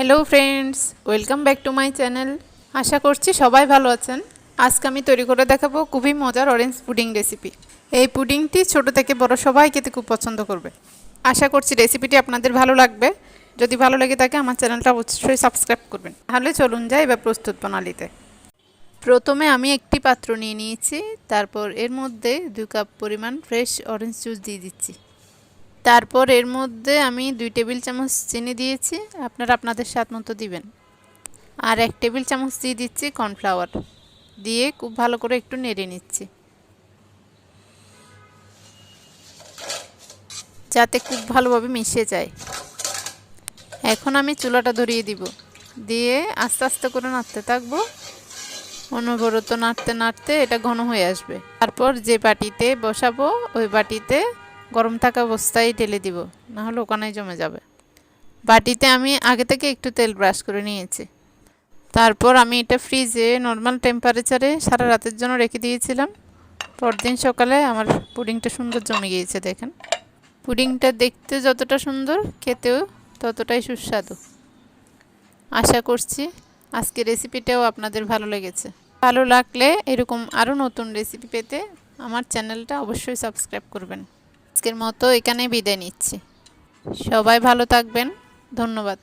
Hello friends, welcome back to my channel. আশা করছি সবাই ভালো আছেন। আজকে আমি তৈরি করে দেখাবো খুবই মজার অরেঞ্জ পুডিং রেসিপি। এই পুডিংটি ছোট থেকে বড় সবাই খেতে খুব পছন্দ করবে। আশা করছি রেসিপিটি আপনাদের ভালো লাগবে। যদি ভালো লেগে থাকে আমার চ্যানেলটা অবশ্যই সাবস্ক্রাইব করবেন। তাহলে চলুন যাই এবার প্রস্তুত প্রণালীতে। প্রথমে আমি একটি পাত্র নিয়ে নিয়েছি, তারপর এর মধ্যে 2 কাপ পরিমাণ ফ্রেশ অরেঞ্জ জুস দিয়ে দিচ্ছি। তারপর এর মধ্যে আমি 2 টেবিল চামচ চিনি দিয়েছি, আপনারা আপনাদের স্বাদ মতো দিবেন। আর 1 টেবিল চামচ দিয়ে দিচ্ছি কর্নফ্লাওয়ার, দিয়ে খুব ভালো করে একটু নেড়ে নিচ্ছি যাতে খুব ভালোভাবে মিশে যায়। এখন আমি চুলাটা ধরিয়ে দিব, দিয়ে আস্তে আস্তে করে নাড়তে থাকবো। অনবরত নাড়তে নাড়তে এটা ঘন হয়ে আসবে। তারপর যে বাটিতে বসাবো ওই বাটিতে গরম থাকা অবস্থায় ঢেলে দিব, না হলে ওখানেই জমে যাবে। বাটিতে আমি আগে থেকে একটু তেল ব্রাশ করে নিয়েছি। তারপর আমি এটা ফ্রিজে নর্মাল টেম্পারেচারে সারা রাতের জন্য রেখে দিয়েছিলাম। পরদিন সকালে আমার পুডিংটা সুন্দর জমে গিয়েছে। দেখেন, পুডিংটা দেখতে যতটা সুন্দর, খেতেও ততটাই সুস্বাদু। আশা করছি আজকের রেসিপিটাও আপনাদের ভালো লেগেছে। ভালো লাগলে এরকম আরও নতুন রেসিপি পেতে আমার চ্যানেলটা অবশ্যই সাবস্ক্রাইব করবেন। আজকের মতো এখানে বিদায় নিচ্ছি। সবাই ভালো থাকবেন। ধন্যবাদ।